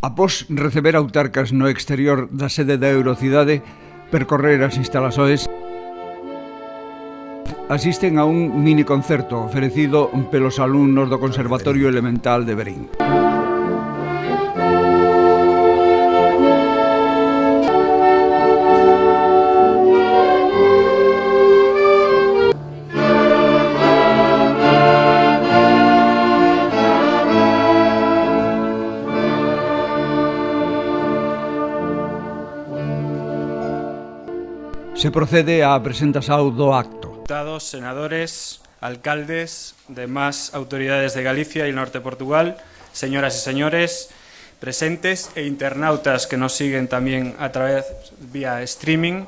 Após receber autarcas no exterior da sede da Eurocidade, percorrer as instalações, asisten a un mini concerto oferecido pelos alumnos do Conservatorio Elemental de Verín. Se procede á presentación do acto. Diputados, senadores, alcaldes, demás autoridades de Galicia y el norte de Portugal, señoras y señores, presentes e internautas que nos siguen también a través vía streaming,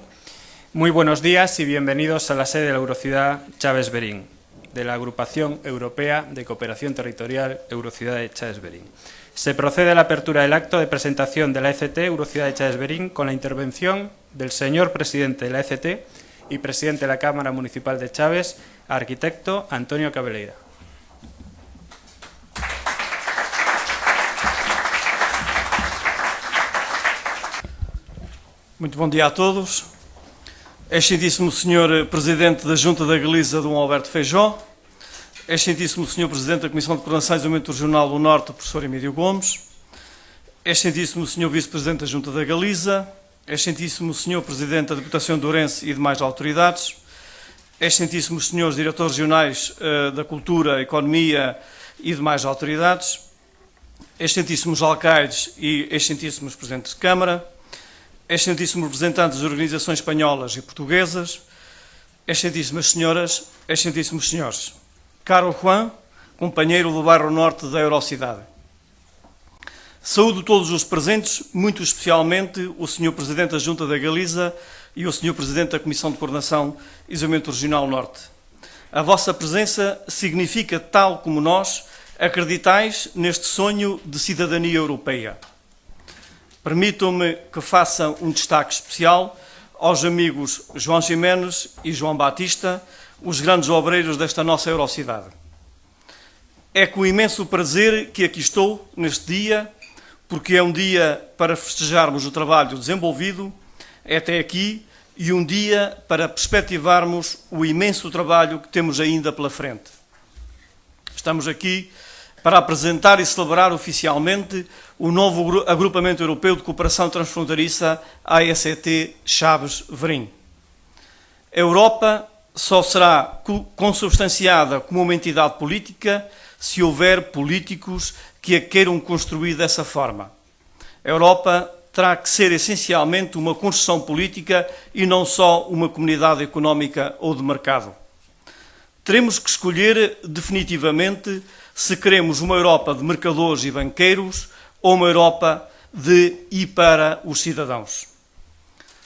muy buenos días y bienvenidos a la sede de la Eurociudad Chaves Verín, de la Agrupación Europea de Cooperación Territorial Eurociudad de Chaves Verín. Se procede a la apertura del acto de presentación de la ECT Eurociudad de Chaves Verín con la intervención del señor presidente de la ECT y presidente de la Cámara Municipal de Chaves, arquitecto Antonio Cabeleira. Muito bom dia a todos. Excelentíssimo Sr. Presidente da Junta da Galiza, Dom Alberto Feijó. Excelentíssimo Sr. Presidente da Comissão de Coordenação e Desenvolvimento Regional do Norte, Professor Emílio Gomes. Excelentíssimo Sr. Vice-Presidente da Junta da Galiza. Excelentíssimo Sr. Presidente da Deputação de Ourense e demais autoridades. Excelentíssimos Srs. Diretores Regionais da Cultura, Economia e demais autoridades. Excelentíssimos Alcaides e excelentíssimos Presidentes de Câmara. Excelentíssimos representantes das organizações espanholas e portuguesas. Excelentíssimas Senhoras, excelentíssimos Senhores. Caro Juan, companheiro do bairro Norte da Eurocidade. Saúdo todos os presentes, muito especialmente o Sr. Presidente da Junta da Galiza e o Sr. Presidente da Comissão de Coordenação e Desenvolvimento Regional Norte. A vossa presença significa, tal como nós, acreditais neste sonho de cidadania europeia. Permitam-me que faça um destaque especial aos amigos João Ximenes e João Batista, os grandes obreiros desta nossa Eurocidade. É com imenso prazer que aqui estou neste dia, porque é um dia para festejarmos o trabalho desenvolvido até aqui e um dia para perspectivarmos o imenso trabalho que temos ainda pela frente. Estamos aqui para apresentar e celebrar oficialmente o novo Agrupamento Europeu de Cooperação Transfronteiriça AECT Chaves Verín. A Europa só será consubstanciada como uma entidade política se houver políticos que a queiram construir dessa forma. A Europa terá que ser essencialmente uma construção política e não só uma comunidade económica ou de mercado. Teremos que escolher definitivamente se queremos uma Europa de mercadores e banqueiros ou uma Europa de e para os cidadãos.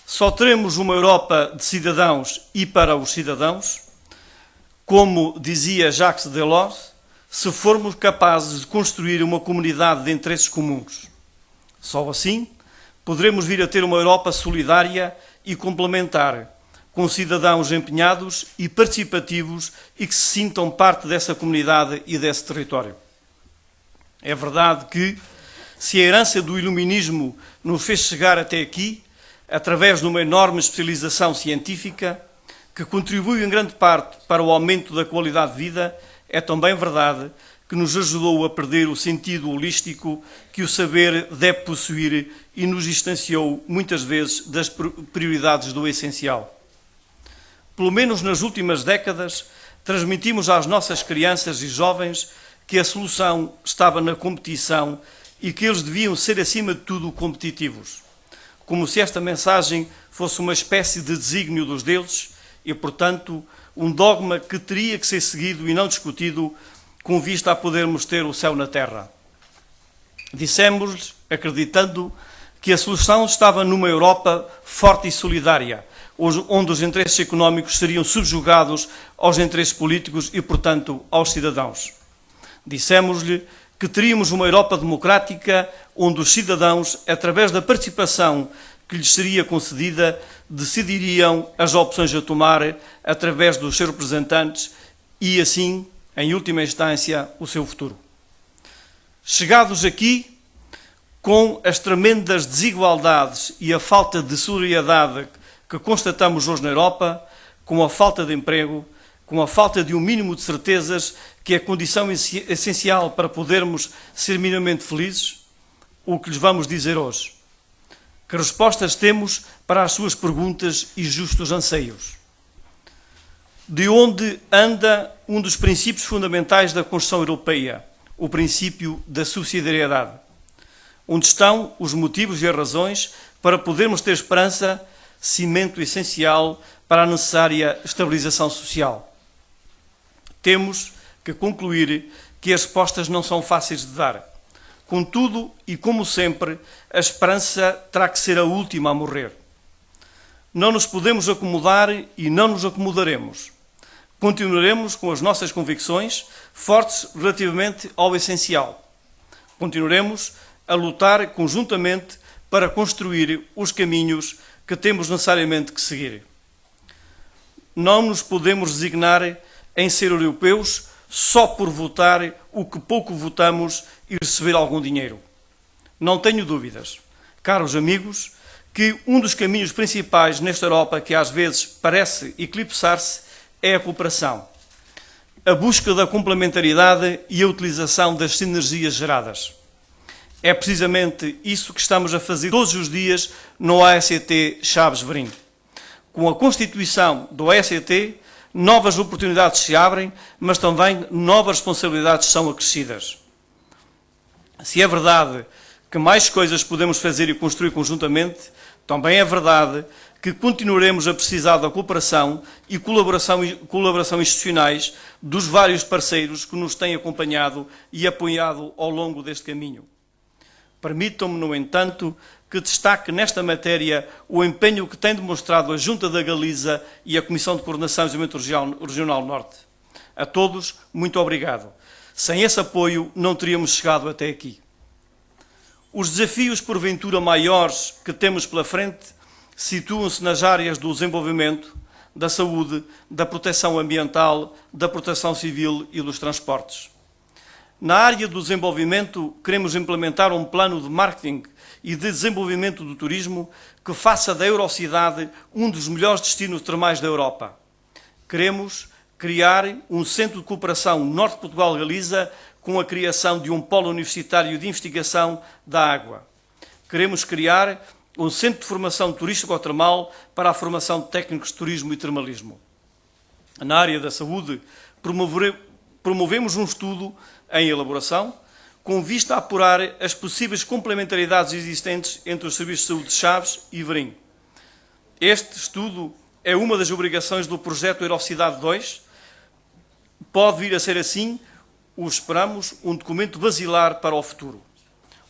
Só teremos uma Europa de cidadãos e para os cidadãos, como dizia Jacques Delors, se formos capazes de construir uma comunidade de interesses comuns. Só assim poderemos vir a ter uma Europa solidária e complementar, com cidadãos empenhados e participativos e que se sintam parte dessa comunidade e desse território. É verdade que, se a herança do iluminismo nos fez chegar até aqui, através de uma enorme especialização científica, que contribui em grande parte para o aumento da qualidade de vida, é também verdade que nos ajudou a perder o sentido holístico que o saber deve possuir e nos distanciou muitas vezes das prioridades do essencial. Pelo menos nas últimas décadas, transmitimos às nossas crianças e jovens que a solução estava na competição e que eles deviam ser, acima de tudo, competitivos. Como se esta mensagem fosse uma espécie de desígnio dos deuses e, portanto, um dogma que teria que ser seguido e não discutido com vista a podermos ter o céu na terra. Dissemos-lhes, acreditando, que a solução estava numa Europa forte e solidária, onde os interesses económicos seriam subjugados aos interesses políticos e, portanto, aos cidadãos. Dissemos-lhe que teríamos uma Europa democrática onde os cidadãos, através da participação que lhes seria concedida, decidiriam as opções a tomar através dos seus representantes e, assim, em última instância, o seu futuro. Chegados aqui, com as tremendas desigualdades e a falta de solidariedade que constatamos hoje na Europa, com a falta de emprego, com a falta de um mínimo de certezas, que é a condição essencial para podermos ser minimamente felizes, o que lhes vamos dizer hoje? Que respostas temos para as suas perguntas e justos anseios? De onde anda um dos princípios fundamentais da Constituição Europeia, o princípio da subsidiariedade? Onde estão os motivos e as razões para podermos ter esperança, cimento essencial para a necessária estabilização social? Temos que concluir que as respostas não são fáceis de dar. Contudo, e como sempre, a esperança terá que ser a última a morrer. Não nos podemos acomodar e não nos acomodaremos. Continuaremos com as nossas convicções fortes relativamente ao essencial. Continuaremos a lutar conjuntamente para construir os caminhos que temos necessariamente que seguir. Não nos podemos resignar em ser europeus só por votar o que pouco votamos e receber algum dinheiro. Não tenho dúvidas, caros amigos, que um dos caminhos principais nesta Europa que às vezes parece eclipsar-se é a cooperação, a busca da complementaridade e a utilização das sinergias geradas. É precisamente isso que estamos a fazer todos os dias no AECT Chaves-Verim. Com a constituição do AECT, novas oportunidades se abrem, mas também novas responsabilidades são acrescidas. Se é verdade que mais coisas podemos fazer e construir conjuntamente, também é verdade que continuaremos a precisar da cooperação e colaboração institucionais dos vários parceiros que nos têm acompanhado e apoiado ao longo deste caminho. Permitam-me, no entanto, que destaque nesta matéria o empenho que tem demonstrado a Junta da Galiza e a Comissão de Coordenação e Desenvolvimento Regional Norte. A todos, muito obrigado. Sem esse apoio, não teríamos chegado até aqui. Os desafios, porventura, maiores que temos pela frente situam-se nas áreas do desenvolvimento, da saúde, da proteção ambiental, da proteção civil e dos transportes. Na área do desenvolvimento, queremos implementar um plano de marketing e de desenvolvimento do turismo que faça da Eurocidade um dos melhores destinos termais da Europa. Queremos criar um centro de cooperação Norte Portugal-Galiza com a criação de um polo universitário de investigação da água. Queremos criar um centro de formação turístico-termal para a formação de técnicos de turismo e termalismo. Na área da saúde, promovemos um estudo em elaboração, com vista a apurar as possíveis complementaridades existentes entre os serviços de saúde de Chaves e Verim. Este estudo é uma das obrigações do projeto Eurocidade 2. Pode vir a ser assim, o esperamos, um documento basilar para o futuro.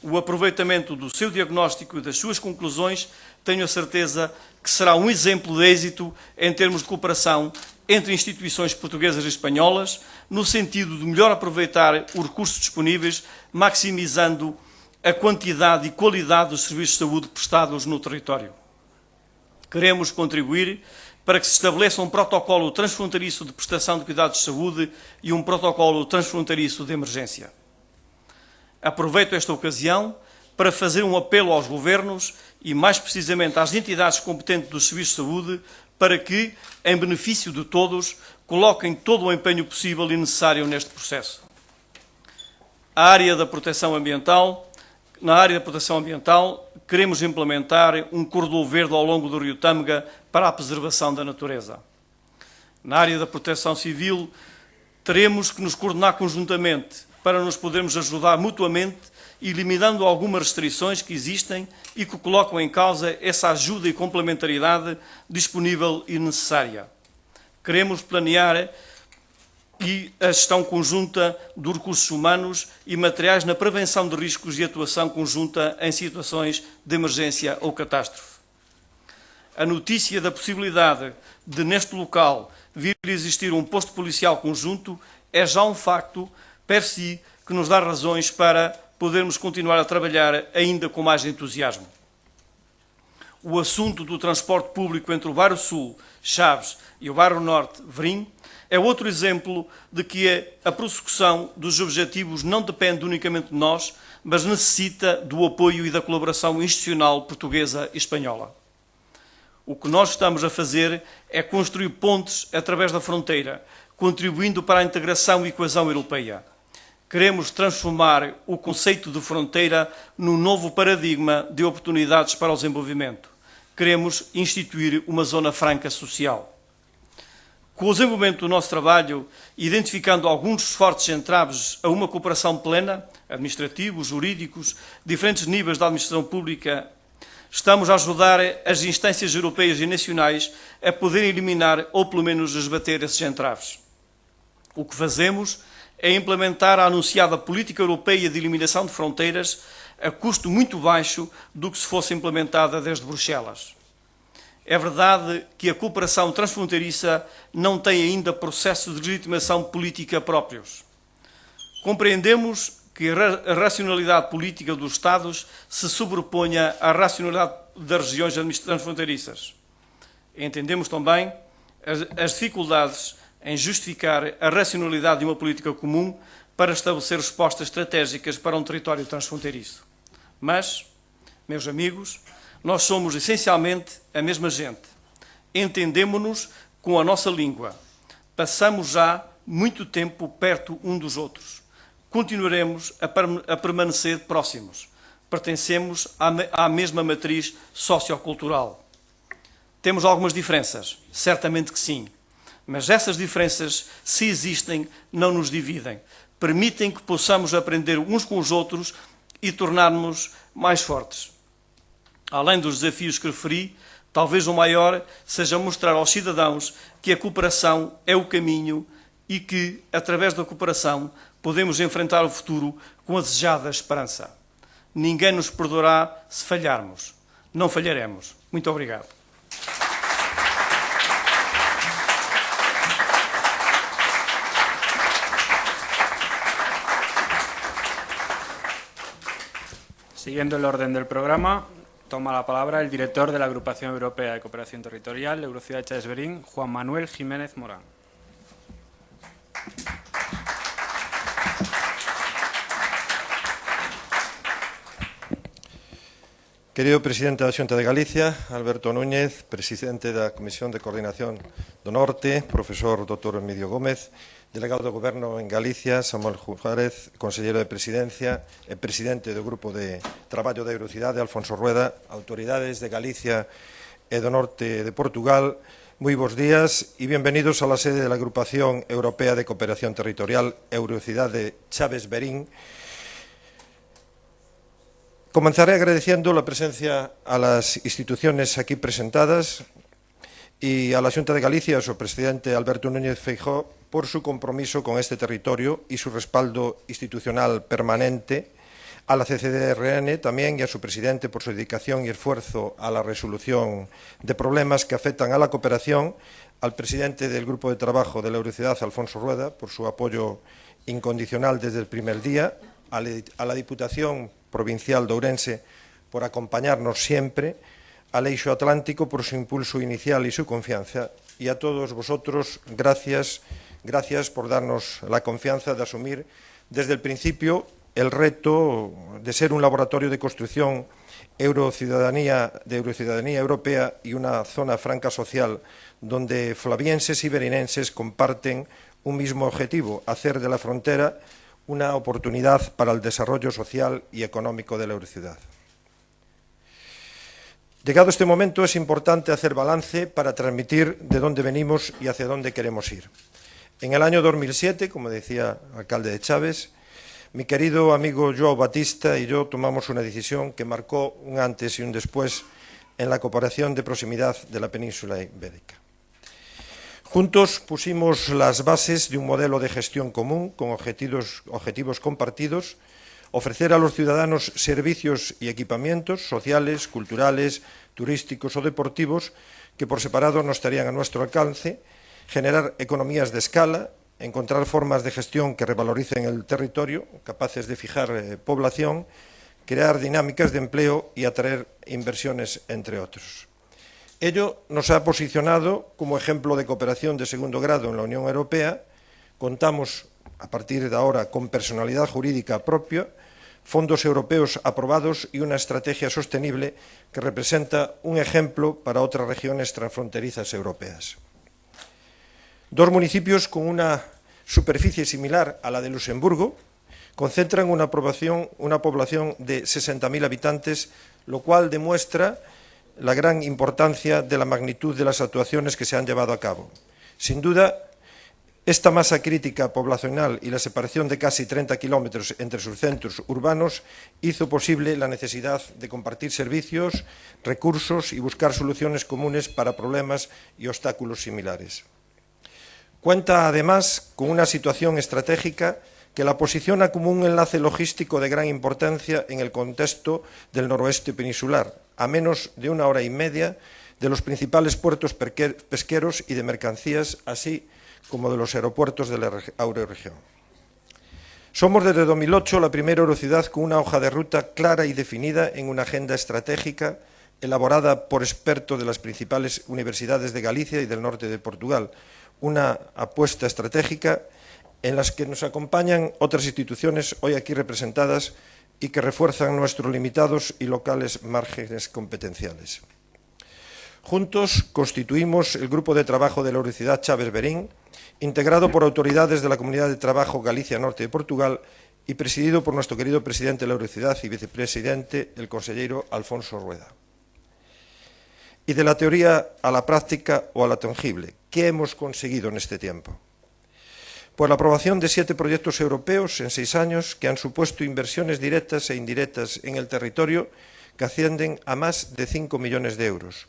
O aproveitamento do seu diagnóstico e das suas conclusões, tenho a certeza que será um exemplo de êxito em termos de cooperação entre instituições portuguesas e espanholas, no sentido de melhor aproveitar os recursos disponíveis, maximizando a quantidade e qualidade dos serviços de saúde prestados no território. Queremos contribuir para que se estabeleça um protocolo transfronteiriço de prestação de cuidados de saúde e um protocolo transfronteiriço de emergência. Aproveito esta ocasião para fazer um apelo aos governos e, mais precisamente, às entidades competentes dos serviços de saúde para que, em benefício de todos, coloquem todo o empenho possível e necessário neste processo. Na área da proteção ambiental, queremos implementar um corredor verde ao longo do rio Tâmega para a preservação da natureza. Na área da proteção civil, teremos que nos coordenar conjuntamente para nos podermos ajudar mutuamente, eliminando algumas restrições que existem e que colocam em causa essa ajuda e complementaridade disponível e necessária. Queremos planear a gestão conjunta dos recursos humanos e materiais na prevenção de riscos e atuação conjunta em situações de emergência ou catástrofe. A notícia da possibilidade de, neste local, vir a existir um posto policial conjunto é já um facto per si que nos dá razões para podermos continuar a trabalhar ainda com mais entusiasmo. O assunto do transporte público entre o bairro Sul, Chaves, e o bairro Norte, Verim, é outro exemplo de que a prossecução dos objetivos não depende unicamente de nós, mas necessita do apoio e da colaboração institucional portuguesa e espanhola. O que nós estamos a fazer é construir pontes através da fronteira, contribuindo para a integração e coesão europeia. Queremos transformar o conceito de fronteira num novo paradigma de oportunidades para o desenvolvimento. Queremos instituir uma zona franca social. Com o desenvolvimento do nosso trabalho, identificando alguns dos fortes entraves a uma cooperação plena, administrativos, jurídicos, diferentes níveis da administração pública, estamos a ajudar as instâncias europeias e nacionais a poderem eliminar ou pelo menos esbater esses entraves. O que fazemos é implementar a anunciada política europeia de eliminação de fronteiras a custo muito baixo do que se fosse implementada desde Bruxelas. É verdade que a cooperação transfronteiriça não tem ainda processos de legitimação política próprios. Compreendemos que a racionalidade política dos Estados se sobreponha à racionalidade das regiões transfronteiriças. Entendemos também as dificuldades em justificar a racionalidade de uma política comum para estabelecer respostas estratégicas para um território transfronteiriço. Mas, meus amigos, nós somos essencialmente a mesma gente. Entendemo-nos com a nossa língua. Passamos já muito tempo perto um dos outros. Continuaremos a permanecer próximos. Pertencemos à mesma matriz sociocultural. Temos algumas diferenças? Certamente que sim. Mas essas diferenças, se existem, não nos dividem. Permitem que possamos aprender uns com os outros e tornar-nos mais fortes. Além dos desafios que referi, talvez o maior seja mostrar aos cidadãos que a cooperação é o caminho e que, através da cooperação, podemos enfrentar o futuro com a desejada esperança. Ninguém nos perdoará se falharmos. Não falharemos. Muito obrigado. Siguiendo el orden del programa, toma la palabra el director de la Agrupación Europea de Cooperación Territorial, Eurociudad Chaves Berín, Juan Manuel Jiménez Morán. Querido presidente da Xunta de Galicia, Alberto Núñez, presidente da Comisión de Coordinación do Norte, profesor Dr. Emilio Gómez, delegado do Goberno en Galicia, Samuel Juárez, conselleiro de Presidencia e presidente do Grupo de Traballo da Eurocidade, Alfonso Rueda, autoridades de Galicia e do Norte de Portugal, moi bons días e bienvenidos a la sede de la Agrupación Europea de Cooperación Territorial Eurocidade Chaves Berín. Comenzaré agradeciendo la presencia a las instituciones aquí presentadas y a la Xunta de Galicia, a su presidente Alberto Núñez Feijóo, por su compromiso con este territorio y su respaldo institucional permanente, a la CCDRN también y a su presidente por su dedicación y esfuerzo a la resolución de problemas que afectan a la cooperación, al presidente del Grupo de Trabajo de la Eurociudad, Alfonso Rueda, por su apoyo incondicional desde el primer día, a la Diputación Provincial de Ourense por acompañarnos siempre, al Eixo Atlántico por su impulso inicial y su confianza, y a todos vosotros, gracias por darnos la confianza de asumir desde el principio el reto de ser un laboratorio de construcción de eurociudadanía europea y una zona franca social donde flavienses y berinenses comparten un mismo objetivo, hacer de la frontera una oportunidad para el desarrollo social y económico de la eurociudad. Llegado este momento es importante hacer balance para transmitir de dónde venimos y hacia dónde queremos ir. En el año 2007, como decía el alcalde de Chaves, mi querido amigo Joao Batista y yo tomamos una decisión que marcó un antes y un después en la cooperación de proximidad de la península ibérica. Juntos pusimos las bases de un modelo de gestión común con objetivos compartidos, ofrecer a los ciudadanos servicios y equipamientos sociales, culturales, turísticos o deportivos que por separado no estarían a nuestro alcance, generar economías de escala, encontrar formas de gestión que revaloricen el territorio, capaces de fijar población, crear dinámicas de empleo y atraer inversiones, entre otros. Ello nos ha posicionado como ejemplo de cooperación de segundo grado en la Unión Europea. Contamos, a partir de ahora, con personalidad jurídica propia, fondos europeos aprobados y una estrategia sostenible que representa un ejemplo para otras regiones transfronterizas europeas. Dos municipios con una superficie similar a la de Luxemburgo concentran una población de 60.000 habitantes, lo cual demuestra la gran importancia de la magnitud de las actuaciones que se han llevado a cabo. Sin duda, esta masa crítica poblacional y la separación de casi 30 kilómetros entre sus centros urbanos hizo posible la necesidad de compartir servicios, recursos y buscar soluciones comunes para problemas y obstáculos similares. Cuenta, además, con una situación estratégica que la posiciona como un enlace logístico de gran importancia en el contexto del noroeste peninsular, a menos de 1 hora y media de los principales puertos pesqueros y de mercancías, así como de los aeropuertos de la eurorregión. Somos desde 2008 la primera eurociudad con una hoja de ruta clara y definida en una agenda estratégica elaborada por expertos de las principales universidades de Galicia y del norte de Portugal, una apuesta estratégica en las que nos acompañan otras instituciones hoy aquí representadas y que refuerzan nuestros limitados y locales márgenes competenciales. Juntos constituimos el Grupo de Trabajo de la Universidad Chaves Verín, integrado por autoridades de la Comunidad de Trabajo Galicia Norte de Portugal y presidido por nuestro querido presidente de la Universidad y vicepresidente, el consejero Alfonso Rueda. Y de la teoría a la práctica o a la tangible, ¿qué hemos conseguido en este tiempo? Pues la aprobación de 7 proyectos europeos en 6 años que han supuesto inversiones directas e indirectas en el territorio que ascienden a más de 5 millones de euros.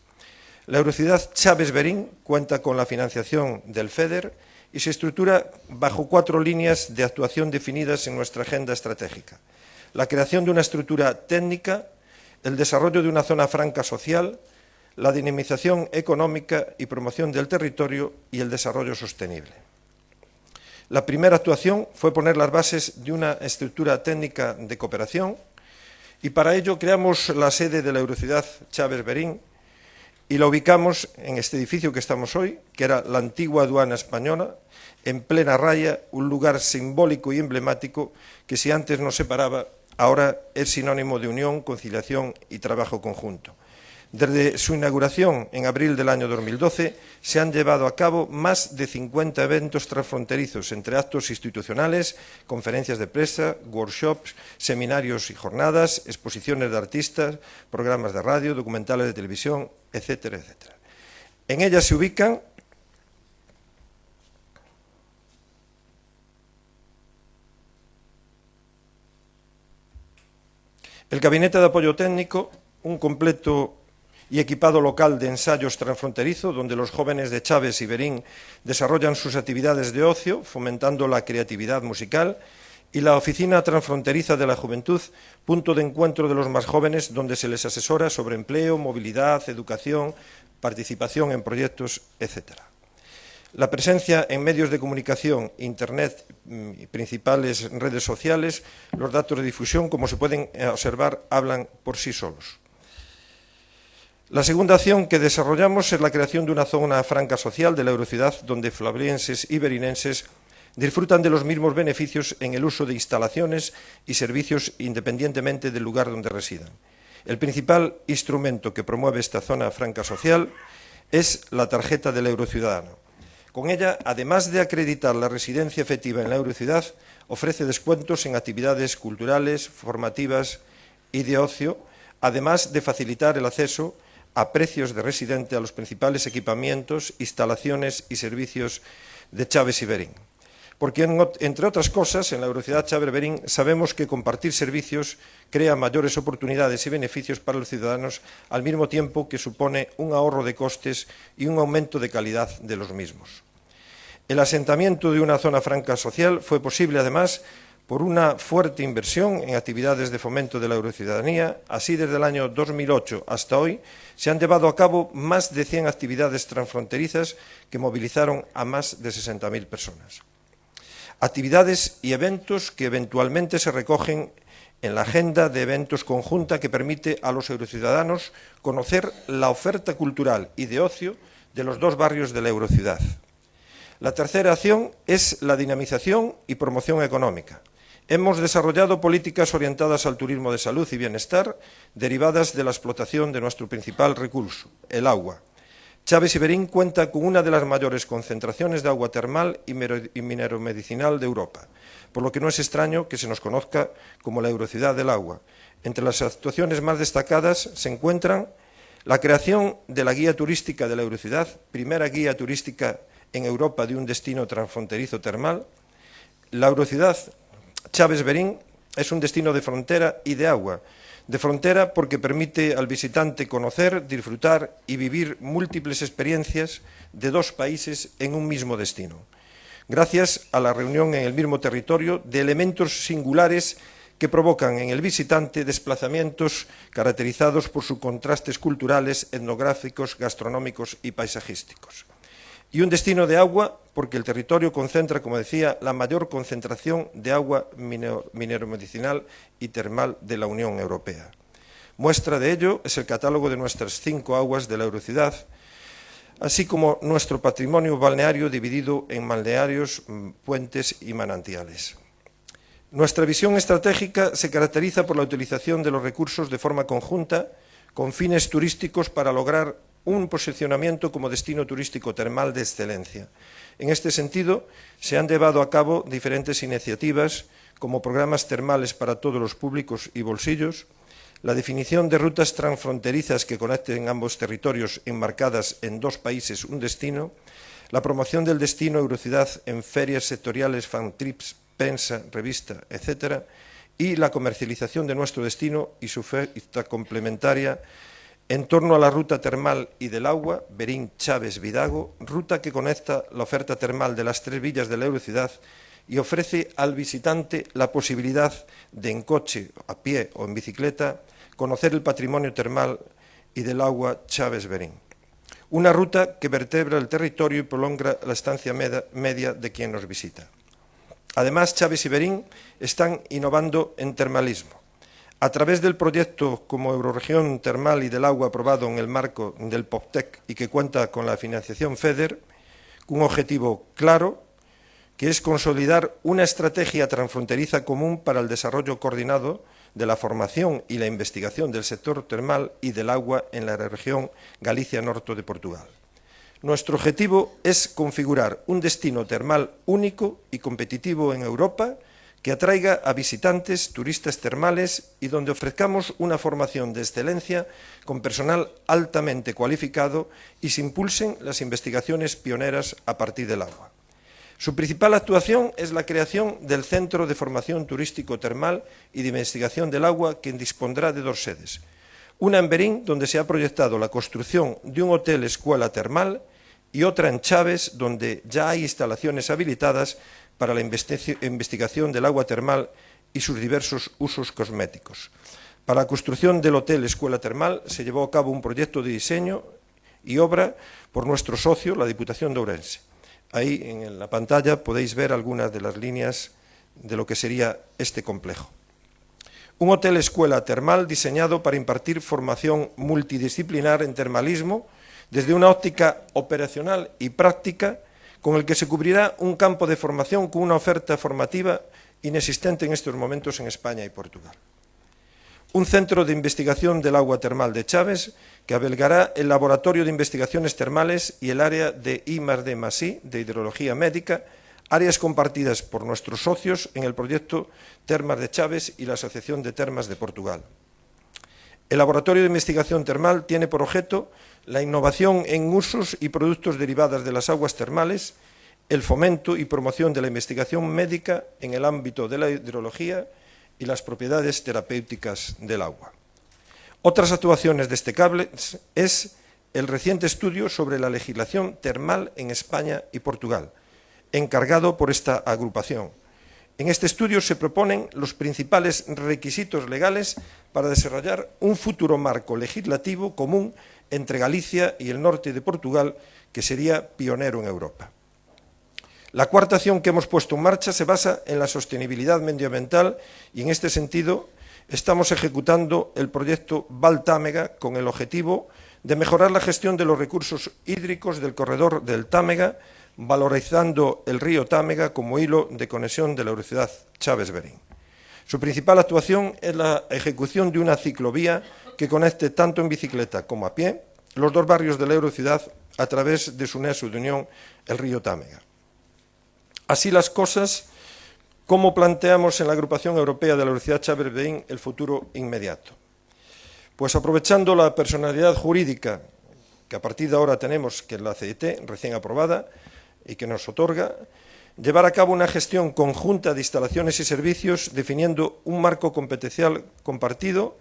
La Eurociudad Chaves Verín cuenta con la financiación del FEDER y se estructura bajo 4 líneas de actuación definidas en nuestra agenda estratégica. La creación de una estructura técnica, el desarrollo de una zona franca social, la dinamización económica y promoción del territorio y el desarrollo sostenible. La primera actuación fue poner las bases de una estructura técnica de cooperación y para ello creamos la sede de la Eurociudad Chaves Verín y la ubicamos en este edificio que estamos hoy, que era la antigua aduana española, en plena raya, un lugar simbólico y emblemático que si antes nos separaba, ahora es sinónimo de unión, conciliación y trabajo conjunto. Desde su inauguración en abril del año 2012 se han llevado a cabo más de 50 eventos transfronterizos, entre actos institucionales, conferencias de prensa, workshops, seminarios y jornadas, exposiciones de artistas, programas de radio, documentales de televisión, etcétera, etcétera. En ellas se ubican el Gabinete de Apoyo Técnico, un completo y equipado local de ensayos transfronterizo, donde los jóvenes de Chaves y Verín desarrollan sus actividades de ocio, fomentando la creatividad musical, y la Oficina Transfronteriza de la Juventud, punto de encuentro de los más jóvenes, donde se les asesora sobre empleo, movilidad, educación, participación en proyectos, etc. La presencia en medios de comunicación, Internet y principales redes sociales, los datos de difusión, como se pueden observar, hablan por sí solos. La segunda acción que desarrollamos es la creación de una zona franca social de la Eurociudad donde flabrienses y verinenses disfrutan de los mismos beneficios en el uso de instalaciones y servicios independientemente del lugar donde residan. El principal instrumento que promueve esta zona franca social es la tarjeta del Eurociudadano. Con ella, además de acreditar la residencia efectiva en la Eurociudad, ofrece descuentos en actividades culturales, formativas y de ocio, además de facilitar el acceso a precios de residente a los principales equipamientos, instalaciones y servicios de Chaves y Verín. Porque, entre otras cosas, en la Eurociudad Chaves Verín sabemos que compartir servicios crea mayores oportunidades y beneficios para los ciudadanos, al mismo tiempo que supone un ahorro de costes y un aumento de calidad de los mismos. El asentamiento de una zona franca social fue posible, además, por una fuerte inversión en actividades de fomento de la eurociudadanía. Así, desde el año 2008 hasta hoy, se han llevado a cabo más de 100 actividades transfronterizas que movilizaron a más de 60.000 personas. Actividades y eventos que eventualmente se recogen en la agenda de eventos conjunta que permite a los eurociudadanos conocer la oferta cultural y de ocio de los 2 barrios de la Eurociudad. La tercera acción es la dinamización y promoción económica. Hemos desarrollado políticas orientadas al turismo de salud y bienestar, derivadas de la explotación de nuestro principal recurso, el agua. Chaves y Verín cuenta con una de las mayores concentraciones de agua termal y mineromedicinal de Europa, por lo que no es extraño que se nos conozca como la Eurociudad del agua. Entre las actuaciones más destacadas se encuentran la creación de la guía turística de la Eurociudad, primera guía turística en Europa de un destino transfronterizo termal. La Eurociudad Chaves-Verín es un destino de frontera y de agua. De frontera porque permite al visitante conocer, disfrutar y vivir múltiples experiencias de dos países en un mismo destino, gracias a la reunión en el mismo territorio de elementos singulares que provocan en el visitante desplazamientos caracterizados por sus contrastes culturales, etnográficos, gastronómicos y paisajísticos. Y un destino de agua porque el territorio concentra, como decía, la mayor concentración de agua mineromedicinal y termal de la Unión Europea. Muestra de ello es el catálogo de nuestras 5 aguas de la Eurociudad, así como nuestro patrimonio balneario dividido en balnearios, puentes y manantiales. Nuestra visión estratégica se caracteriza por la utilización de los recursos de forma conjunta, con fines turísticos para lograr un posicionamiento como destino turístico termal de excelencia. En este sentido, se han llevado a cabo diferentes iniciativas, como programas termales para todos los públicos y bolsillos, la definición de rutas transfronterizas que conecten ambos territorios enmarcadas en 2 países, un destino, la promoción del destino Eurociudad en ferias sectoriales, fan trips, prensa, revista, etc., y la comercialización de nuestro destino y su oferta complementaria en torno a la ruta termal y del agua, Verín-Chaves-Vidago, ruta que conecta la oferta termal de las 3 villas de la Eurociudad y ofrece al visitante la posibilidad de, en coche, a pie o en bicicleta, conocer el patrimonio termal y del agua Chaves-Verín. Una ruta que vertebra el territorio y prolonga la estancia media de quien nos visita. Además, Chaves y Verín están innovando en termalismo. A través del proyecto como Eurorregión Termal y del Agua aprobado en el marco del POPTEC y que cuenta con la financiación FEDER, un objetivo claro, que es consolidar una estrategia transfronteriza común para el desarrollo coordinado de la formación y la investigación del sector termal y del agua en la región Galicia Norte de Portugal. Nuestro objetivo es configurar un destino termal único y competitivo en Europa que atraiga a visitantes, turistas termales y donde ofrezcamos una formación de excelencia con personal altamente cualificado y se impulsen las investigaciones pioneras a partir del agua. Su principal actuación es la creación del Centro de Formación Turístico Termal y de Investigación del Agua, que dispondrá de 2 sedes. Una en Verín, donde se ha proyectado la construcción de un hotel-escuela termal, y otra en Chaves, donde ya hay instalaciones habilitadas para la investigación del agua termal y sus diversos usos cosméticos. Para la construcción del hotel Escuela Termal se llevó a cabo un proyecto de diseño y obra por nuestro socio, la Diputación de Ourense. Ahí en la pantalla podéis ver algunas de las líneas de lo que sería este complejo. Un hotel escuela termal diseñado para impartir formación multidisciplinar en termalismo desde una óptica operacional y práctica, con el que se cubrirá un campo de formación con una oferta formativa inexistente en estos momentos en España y Portugal. Un centro de investigación del agua termal de Chaves, que albergará el Laboratorio de Investigaciones Termales y el área de I+D+I, de Hidrología Médica, áreas compartidas por nuestros socios en el proyecto Termas de Chaves y la Asociación de Termas de Portugal. El Laboratorio de Investigación Termal tiene por objeto la innovación en usos y productos derivados de las aguas termales, el fomento y promoción de la investigación médica en el ámbito de la hidrología y las propiedades terapéuticas del agua. Otras actuaciones destacables es el reciente estudio sobre la legislación termal en España y Portugal, encargado por esta agrupación. En este estudio se proponen los principales requisitos legales para desarrollar un futuro marco legislativo común entre Galicia y el norte de Portugal, que sería pionero en Europa. La cuarta acción que hemos puesto en marcha se basa en la sostenibilidad medioambiental y, en este sentido, estamos ejecutando el proyecto Val-Támega con el objetivo de mejorar la gestión de los recursos hídricos del corredor del Támega, valorizando el río Támega como hilo de conexión de la Eurociudad Chaves-Verín. Su principal actuación es la ejecución de una ciclovía que conecte tanto en bicicleta como a pie los dos barrios de la Eurociudad a través de su nexo de unión, el río Támega. Así las cosas, ¿cómo planteamos en la Agrupación Europea de la Universidad Chávez Berín el futuro inmediato? Pues aprovechando la personalidad jurídica que a partir de ahora tenemos, que es la CET, recién aprobada, y que nos otorga, llevar a cabo una gestión conjunta de instalaciones y servicios, definiendo un marco competencial compartido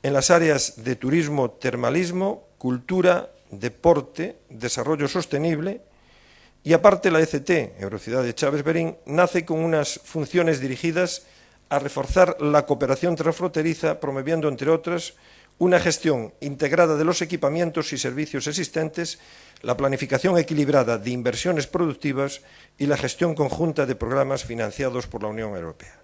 en las áreas de turismo, termalismo, cultura, deporte, desarrollo sostenible, y aparte la ECT, Eurociudad de Chávez Berín, nace con unas funciones dirigidas a reforzar la cooperación transfronteriza, promoviendo, entre otras, una gestión integrada de los equipamientos y servicios existentes, la planificación equilibrada de inversiones productivas y la gestión conjunta de programas financiados por la Unión Europea.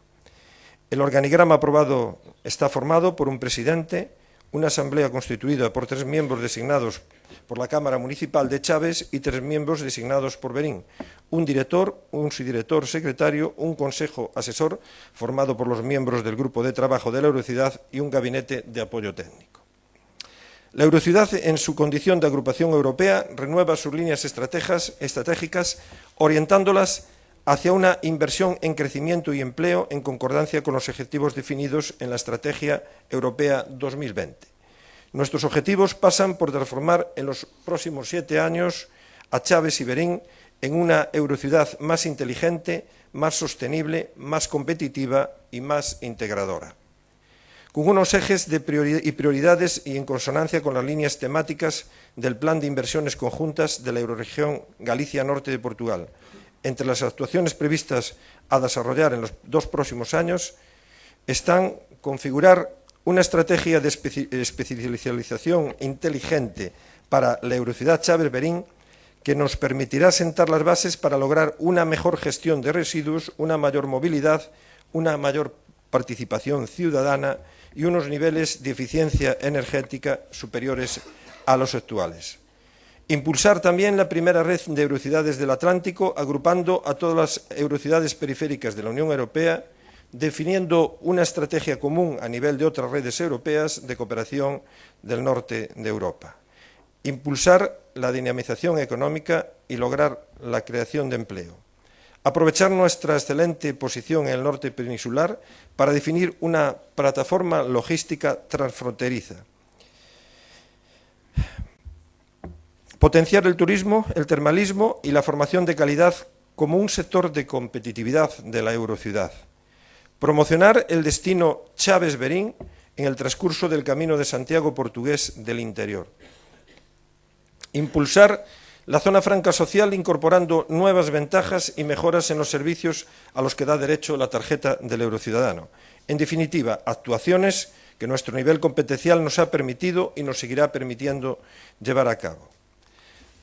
El organigrama aprobado está formado por un presidente, una asamblea constituida por 3 miembros designados por la Cámara Municipal de Chávez y 3 miembros designados por Berín, un director, un subdirector secretario, un consejo asesor formado por los miembros del grupo de trabajo de la Eurociudad y un gabinete de apoyo técnico. La Eurociudad, en su condición de agrupación europea, renueva sus líneas estratégicas, orientándolas hacia una inversión en crecimiento y empleo en concordancia con los objetivos definidos en la Estrategia Europea 2020. Nuestros objetivos pasan por transformar en los próximos 7 años a Chávez y Berín en una Eurociudad más inteligente, más sostenible, más competitiva y más integradora, con unos ejes y prioridades y en consonancia con las líneas temáticas del Plan de Inversiones Conjuntas de la Eurorregión Galicia Norte de Portugal. Entre las actuaciones previstas a desarrollar en los 2 próximos años están configurar una estrategia de especialización inteligente para la Eurociudad Chávez Berín que nos permitirá sentar las bases para lograr una mejor gestión de residuos, una mayor movilidad, una mayor participación ciudadana y unos niveles de eficiencia energética superiores a los actuales. Impulsar también la primera red de eurociudades del Atlántico, agrupando a todas las eurociudades periféricas de la Unión Europea, definiendo una estrategia común a nivel de otras redes europeas de cooperación del norte de Europa. Impulsar la dinamización económica y lograr la creación de empleo. Aprovechar nuestra excelente posición en el norte peninsular para definir una plataforma logística transfronteriza. Potenciar el turismo, el termalismo y la formación de calidad como un sector de competitividad de la Eurociudad. Promocionar el destino Chávez Berín en el transcurso del Camino de Santiago portugués del interior. Impulsar la zona franca social incorporando nuevas ventajas y mejoras en los servicios a los que da derecho la tarjeta del Eurociudadano. En definitiva, actuaciones que nuestro nivel competencial nos ha permitido y nos seguirá permitiendo llevar a cabo.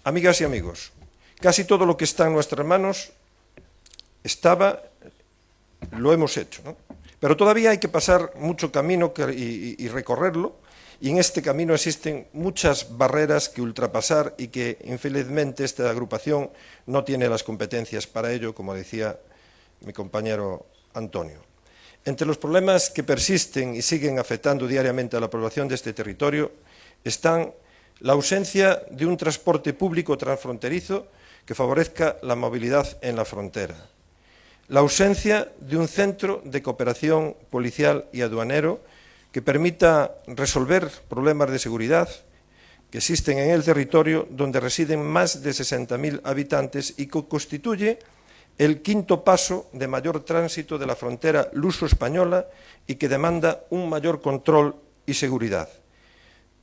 Amigas y amigos, casi todo lo que está en nuestras manos lo hemos hecho, ¿no? Pero todavía hay que pasar mucho camino y recorrerlo, y en este camino existen muchas barreras que ultrapasar y que infelizmente esta agrupación no tiene las competencias para ello, como decía mi compañero Antonio. Entre los problemas que persisten y siguen afectando diariamente a la población de este territorio están la ausencia de un transporte público transfronterizo que favorezca la movilidad en la frontera, la ausencia de un centro de cooperación policial y aduanero que permita resolver problemas de seguridad que existen en el territorio donde residen más de 60.000 habitantes y que constituye el 5º paso de mayor tránsito de la frontera luso-española y que demanda un mayor control y seguridad.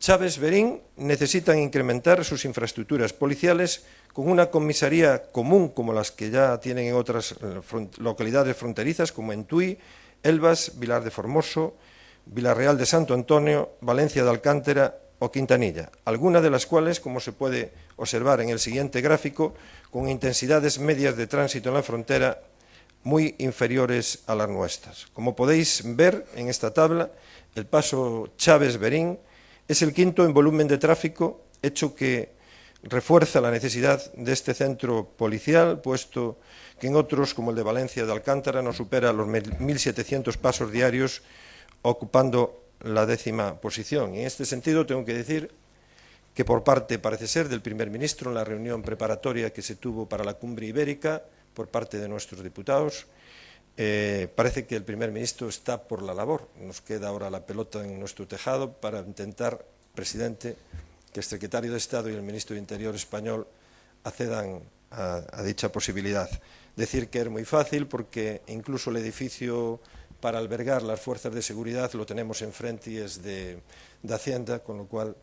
Chávez Berín necesitan incrementar sus infraestructuras policiales con una comisaría común como las que ya tienen en otras localidades fronterizas como en Tui, Elvas, Vilar de Formoso, Villarreal de Santo Antonio, Valencia de Alcántara o Quintanilla, algunas de las cuales, como se puede observar en el siguiente gráfico, con intensidades medias de tránsito en la frontera muy inferiores a las nuestras. Como podéis ver en esta tabla, el paso Chávez Berín es el 5º en volumen de tráfico, hecho que refuerza la necesidad de este centro policial, puesto que en otros, como el de Valencia de Alcántara, no supera los 1.700 pasos diarios, ocupando la 10ª posición. Y en este sentido tengo que decir que por parte, parece ser, del primer ministro en la reunión preparatoria que se tuvo para la cumbre ibérica, por parte de nuestros diputados, parece que el primer ministro está por la labor. Nos queda ahora la pelota en nuestro tejado para intentar, presidente, que el secretario de Estado y el ministro de Interior español accedan a dicha posibilidad. Decir que es muy fácil porque incluso el edificio para albergar las fuerzas de seguridad lo tenemos enfrente y es de Hacienda, con lo cual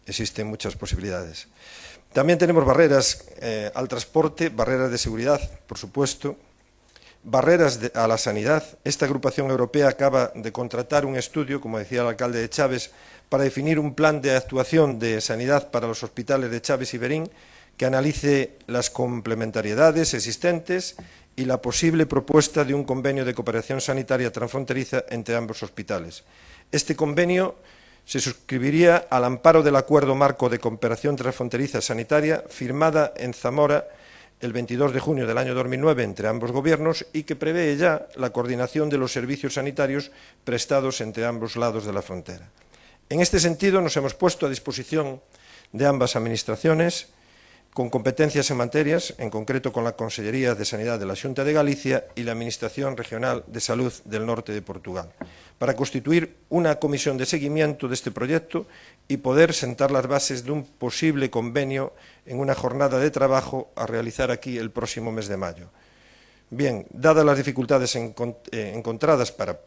existen muchas posibilidades. También tenemos barreras al transporte, barreras de seguridad, por supuesto, barreras a la sanidad. Esta agrupación europea acaba de contratar un estudio, como decía el alcalde de Chaves, para definir un plan de actuación de sanidad para los hospitales de Chaves y Verín que analice las complementariedades existentes y la posible propuesta de un convenio de cooperación sanitaria transfronteriza entre ambos hospitales. Este convenio se suscribiría al amparo del Acuerdo Marco de Cooperación Transfronteriza Sanitaria firmada en Zamora el 22 de junio del año 2009 entre ambos gobiernos y que prevé ya la coordinación de los servicios sanitarios prestados entre ambos lados de la frontera. En este sentido, nos hemos puesto a disposición de ambas administraciones con competencias en materias, en concreto con la Consellería de Sanidad de la Xunta de Galicia y la Administración Regional de Salud del Norte de Portugal, para constituir una comisión de seguimiento de este proyecto y poder sentar las bases de un posible convenio en una jornada de trabajo a realizar aquí el próximo mes de mayo. Bien, dadas las dificultades encontradas para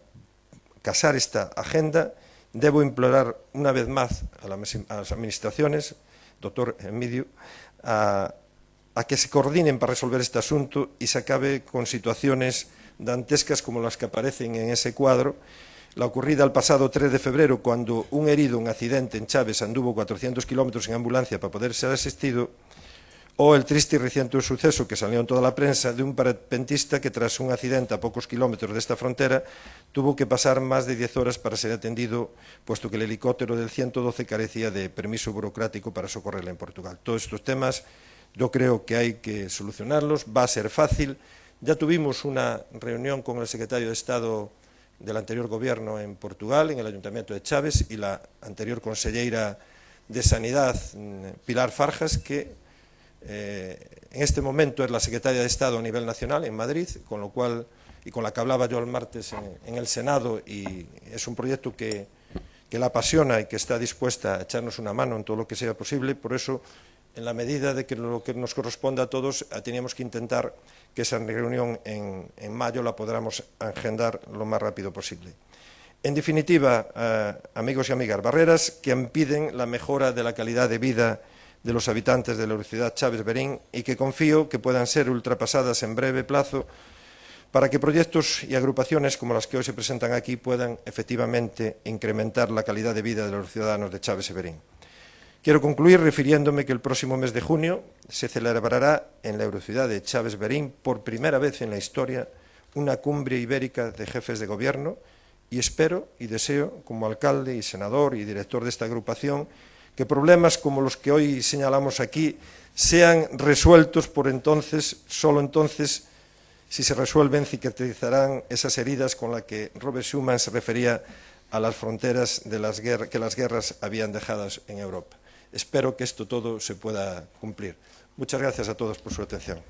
casar esta agenda, debo implorar una vez más a las administraciones, doctor Emilio, a que se coordinen para resolver este asunto y se acabe con situaciones dantescas como las que aparecen en ese cuadro. La ocurrida el pasado 3 de febrero, cuando un herido en accidente en Chaves anduvo 400 kilómetros en ambulancia para poder ser asistido, o el triste y reciente suceso que salió en toda la prensa de un parapentista que tras un accidente a pocos kilómetros de esta frontera tuvo que pasar más de 10 horas para ser atendido, puesto que el helicóptero del 112 carecía de permiso burocrático para socorrerle en Portugal. Todos estos temas yo creo que hay que solucionarlos, va a ser fácil. Ya tuvimos una reunión con el secretario de Estado del anterior gobierno en Portugal, en el Ayuntamiento de Chaves, y la anterior consellera de Sanidad, Pilar Farjas, que en este momento es la secretaria de Estado a nivel nacional en Madrid, con lo cual, y con la que hablaba yo el martes en el Senado, y es un proyecto que la apasiona y que está dispuesta a echarnos una mano en todo lo que sea posible. Por eso, en la medida de que lo que nos corresponda a todos, teníamos que intentar que esa reunión en mayo la podamos agendar lo más rápido posible. En definitiva, amigos y amigas, barreras que impiden la mejora de la calidad de vida de los habitantes de la ciudad Chaves Verín y que confío que puedan ser ultrapasadas en breve plazo para que proyectos y agrupaciones como las que hoy se presentan aquí puedan efectivamente incrementar la calidad de vida de los ciudadanos de Chaves y Verín. Quiero concluir refiriéndome que el próximo mes de junio se celebrará en la Eurociudad de Chaves Verín por primera vez en la historia una cumbre ibérica de jefes de gobierno y espero y deseo, como alcalde y senador y director de esta agrupación, que problemas como los que hoy señalamos aquí sean resueltos por entonces, solo entonces, si se resuelven, cicatrizarán esas heridas con las que Robert Schuman se refería a las fronteras de que las guerras habían dejado en Europa. Espero que esto todo se pueda cumplir. Muchas gracias a todos por su atención.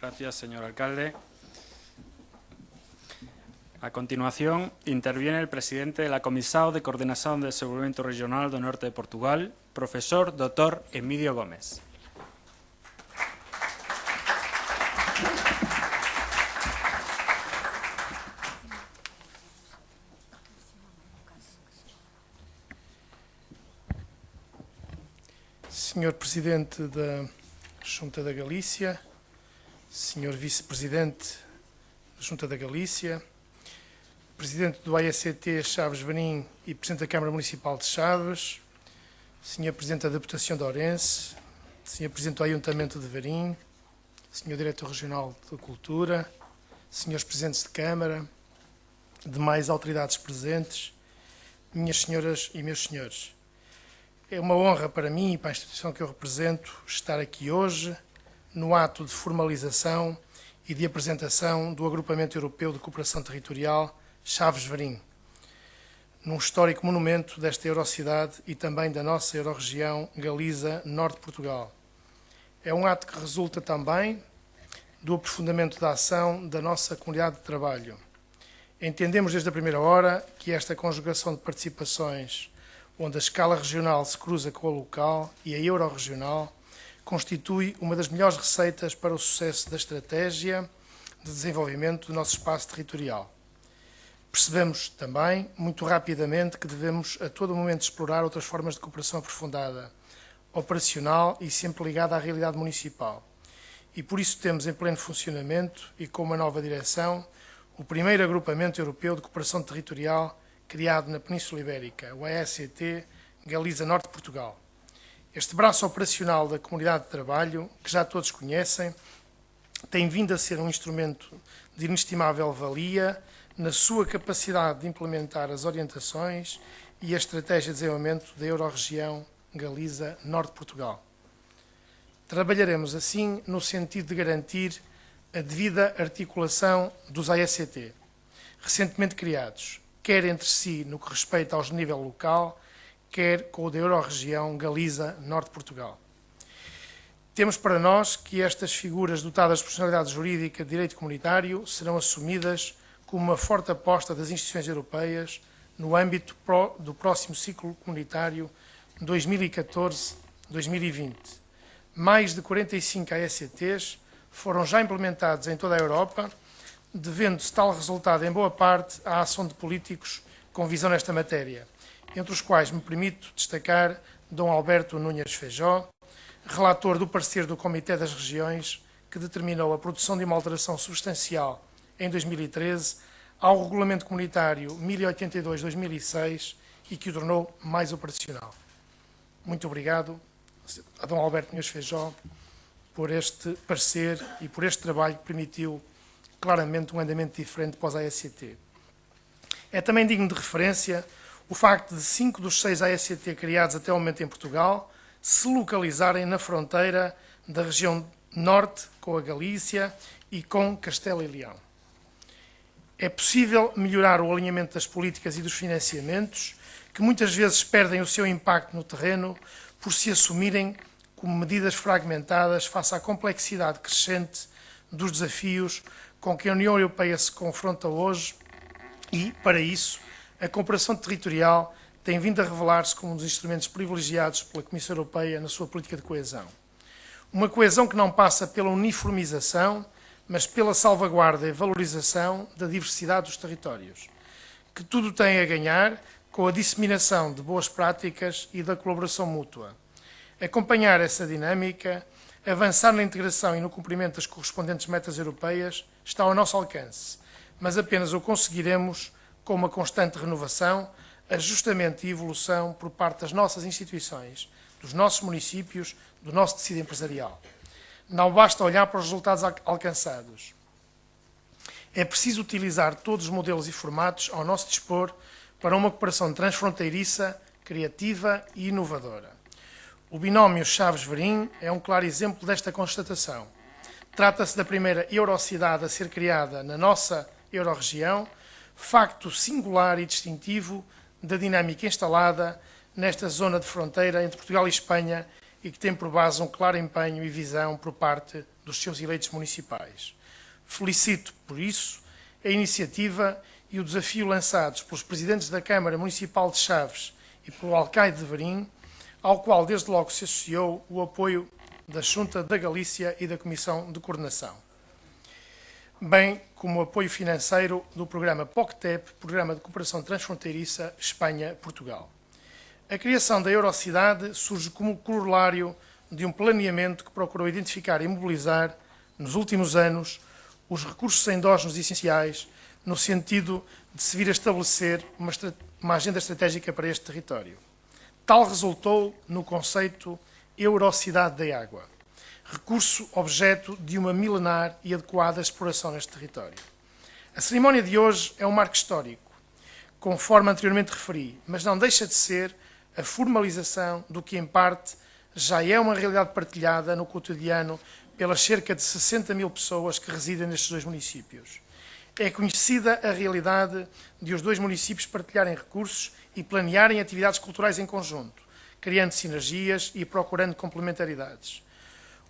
Gracias, señor alcalde. A continuación, interviene el presidente de la Comisión de Coordinación del Desenvolvimento Regional do Norte de Portugal, profesor Dr. Emilio Gómez. Senhor Presidente da Xunta da Galícia, Senhor Vice-Presidente da Xunta da Galícia, Presidente do AECT Chaves Verín e Presidente da Câmara Municipal de Chaves, Senhor Presidente da Deputação de Ourense, Sr. Presidente do Ayuntamento de Varim, Sr. Diretor Regional de Cultura, Srs. Presidentes de Câmara, demais autoridades presentes, minhas senhoras e meus senhores. É uma honra para mim e para a instituição que eu represento estar aqui hoje no ato de formalização e de apresentação do Agrupamento Europeu de Cooperação Territorial Chaves-Varim, num histórico monumento desta Eurocidade e também da nossa Eurorregião Galiza, Norte de Portugal. É um ato que resulta também do aprofundamento da ação da nossa comunidade de trabalho. Entendemos desde a primeira hora que esta conjugação de participações, onde a escala regional se cruza com a local e a eurorregional, constitui uma das melhores receitas para o sucesso da estratégia de desenvolvimento do nosso espaço territorial. Percebemos também, muito rapidamente, que devemos a todo momento explorar outras formas de cooperação aprofundada, operacional e sempre ligada à realidade municipal. E por isso temos em pleno funcionamento e com uma nova direção o primeiro agrupamento europeu de cooperação territorial criado na Península Ibérica, o AECT Galiza Norte de Portugal. Este braço operacional da comunidade de trabalho, que já todos conhecem, tem vindo a ser um instrumento de inestimável valia na sua capacidade de implementar as orientações e a estratégia de desenvolvimento da Eurorregião Galiza Norte de Portugal. Trabalharemos assim no sentido de garantir a devida articulação dos AECT, recentemente criados, quer entre si no que respeita ao nível local, quer com o da Eurorregião Galiza Norte de Portugal. Temos para nós que estas figuras dotadas de personalidade jurídica de direito comunitário serão assumidas como uma forte aposta das instituições europeias no âmbito do próximo ciclo comunitário 2014-2020. Mais de 45 AECTs foram já implementados em toda a Europa, devendo-se tal resultado, em boa parte, à ação de políticos com visão nesta matéria, entre os quais me permito destacar Dom Alberto Núñez Feijó, relator do parecer do Comitê das Regiões, que determinou a produção de uma alteração substancial em 2013 ao Regulamento Comunitário 1082-2006 e que o tornou mais operacional. Muito obrigado a Dom Alberto Núñez Feijó por este parecer e por este trabalho que permitiu claramente um andamento diferente para os AECT. É também digno de referência o facto de 5 dos 6 AECT criados até o momento em Portugal se localizarem na fronteira da região norte com a Galícia e com Castela e Leão. É possível melhorar o alinhamento das políticas e dos financiamentos, que muitas vezes perdem o seu impacto no terreno por se assumirem como medidas fragmentadas face à complexidade crescente dos desafios com que a União Europeia se confronta hoje e, para isso, a cooperação territorial tem vindo a revelar-se como um dos instrumentos privilegiados pela Comissão Europeia na sua política de coesão. Uma coesão que não passa pela uniformização, mas pela salvaguarda e valorização da diversidade dos territórios, que tudo tem a ganhar com a disseminação de boas práticas e da colaboração mútua. Acompanhar essa dinâmica, avançar na integração e no cumprimento das correspondentes metas europeias está ao nosso alcance, mas apenas o conseguiremos com uma constante renovação, ajustamento e evolução por parte das nossas instituições, dos nossos municípios, do nosso tecido empresarial. Não basta olhar para os resultados alcançados. É preciso utilizar todos os modelos e formatos ao nosso dispor para uma cooperação transfronteiriça, criativa e inovadora. O binómio Chaves-Varim é um claro exemplo desta constatação. Trata-se da primeira eurocidade a ser criada na nossa eurorregião, facto singular e distintivo da dinâmica instalada nesta zona de fronteira entre Portugal e Espanha e que tem por base um claro empenho e visão por parte dos seus eleitos municipais. Felicito, por isso, a iniciativa e o desafio lançados pelos presidentes da Câmara Municipal de Chaves e pelo alcaide de Varim, ao qual desde logo se associou o apoio da Xunta da Galícia e da Comissão de Coordenação, bem como o apoio financeiro do programa POCTEP, Programa de Cooperação Transfronteiriça Espanha-Portugal. A criação da Eurocidade surge como corolário de um planeamento que procurou identificar e mobilizar, nos últimos anos, os recursos endógenos essenciais no sentido de se vir a estabelecer uma agenda estratégica para este território. Tal resultou no conceito eurocidade da água, recurso objeto de uma milenar e adequada exploração neste território. A cerimónia de hoje é um marco histórico, conforme anteriormente referi, mas não deixa de ser a formalização do que, em parte, já é uma realidade partilhada no cotidiano pelas cerca de 60 mil pessoas que residem nestes dois municípios. É conhecida a realidade de os dois municípios partilharem recursos e planearem atividades culturais em conjunto, criando sinergias e procurando complementaridades.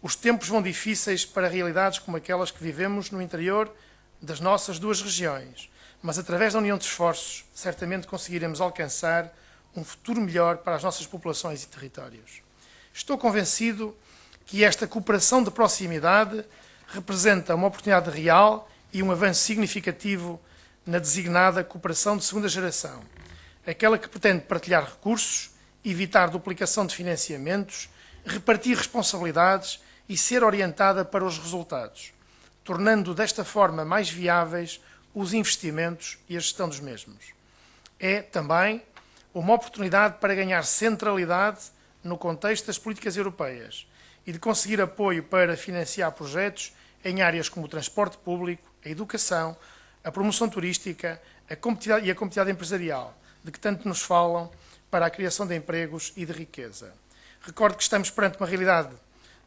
Os tempos vão difíceis para realidades como aquelas que vivemos no interior das nossas duas regiões, mas através da união de esforços, certamente conseguiremos alcançar um futuro melhor para as nossas populações e territórios. Estou convencido que esta cooperação de proximidade representa uma oportunidade real e um avanço significativo na designada cooperação de segunda geração, aquela que pretende partilhar recursos, evitar duplicação de financiamentos, repartir responsabilidades e ser orientada para os resultados, tornando desta forma mais viáveis os investimentos e a gestão dos mesmos. É também uma oportunidade para ganhar centralidade no contexto das políticas europeias e de conseguir apoio para financiar projetos em áreas como o transporte público, a educação, a promoção turística a competitividade empresarial, de que tanto nos falam para a criação de empregos e de riqueza. Recordo que estamos perante uma realidade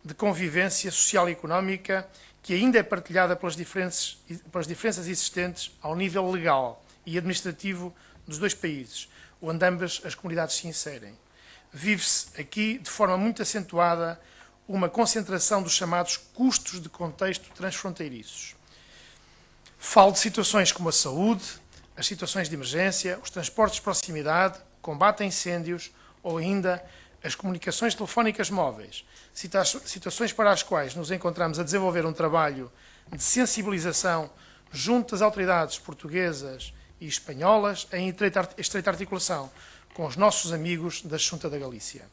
de convivência social e económica que ainda é partilhada pelas diferenças existentes ao nível legal e administrativo dos dois países, onde ambas as comunidades se inserem. Vive-se aqui, de forma muito acentuada, uma concentração dos chamados custos de contexto transfronteiriços. Falo de situações como a saúde, as situações de emergência, os transportes de proximidade, o combate a incêndios ou ainda as comunicações telefónicas móveis, situações para as quais nos encontramos a desenvolver um trabalho de sensibilização junto às autoridades portuguesas e espanholas em estreita articulação com os nossos amigos da Xunta da Galícia.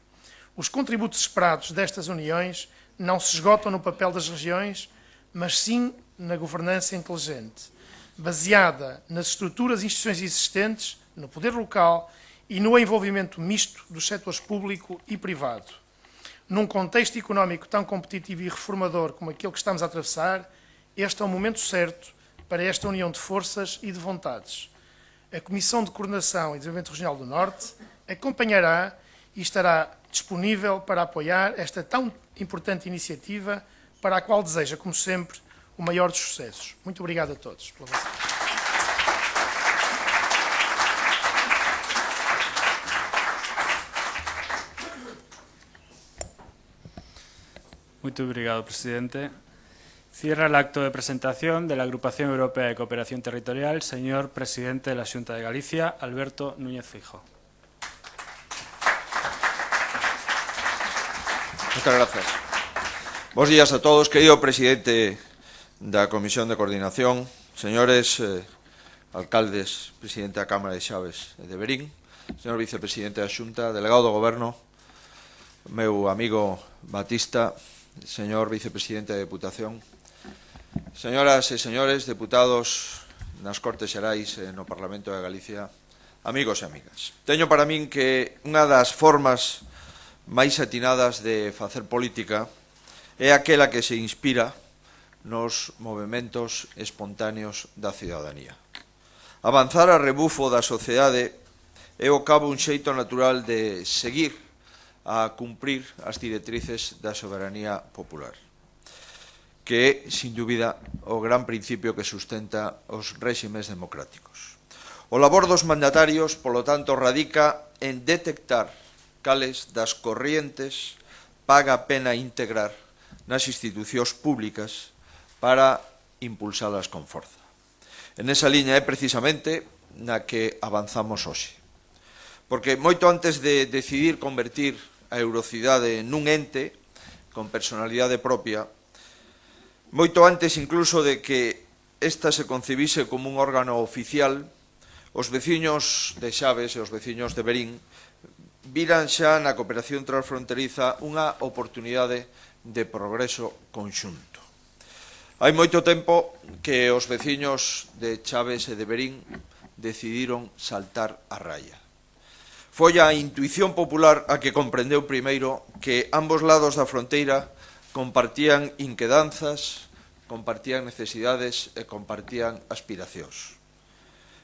Os contributos esperados destas uniões não se esgotam no papel das regiões, mas sim na governança inteligente, baseada nas estruturas e instituições existentes, no poder local e no envolvimento misto dos setores público e privado. Num contexto económico tão competitivo e reformador como aquele que estamos a atravessar, este é o momento certo para esta união de forças e de vontades. A Comissão de Coordenação e Desenvolvimento Regional do Norte acompanhará e estará disponível para apoiar esta tão importante iniciativa para a qual deseja, como sempre, o maior dos sucessos. Muito obrigado a todos pela vossa atenção. Muito obrigado, presidente. Cierra el acto de presentación de la Agrupación Europea de Cooperación Territorial, señor presidente de la Xunta de Galicia, Alberto Núñez Feijóo. Muchas gracias. Buenos días a todos, querido presidente da Comisión de Coordinación, señores alcaldes, presidente da Cámara de Chaves de Verín, señor vicepresidente da Xunta, delegado do Goberno, meu amigo Batista, señor vicepresidente da Deputación, señoras e señores deputados nas Cortes Xerais e no Parlamento de Galicia, amigos e amigas. Teño para min que unha das formas máis atinadas de facer política é aquela que se inspira nos movementos espontáneos da cidadanía. Avanzar a rebufo da sociedade é ao cabo un xeito natural de seguir a cumprir as directrices da soberanía popular, que é, sin dúbida, o gran principio que sustenta os réximes democráticos. O labor dos mandatarios, polo tanto, radica en detectar cales das corrientes paga a pena integrar nas institucións públicas para impulsalas con forza. En esa liña é precisamente na que avanzamos hoxe. Porque moito antes de decidir convertir a eurocidade nun ente con personalidade propia, moito antes incluso de que esta se concibise como un órgano oficial, os veciños de Chaves e os veciños de Verín viran xa na cooperación transfronteriza unha oportunidade de progreso conxunto. Hai moito tempo que os veciños de Chaves e de Verín decidiron saltar a raya. foi a intuición popular a que comprendeu primeiro que ambos lados da fronteira compartían inquedanzas, compartían necesidades e compartían aspiracións.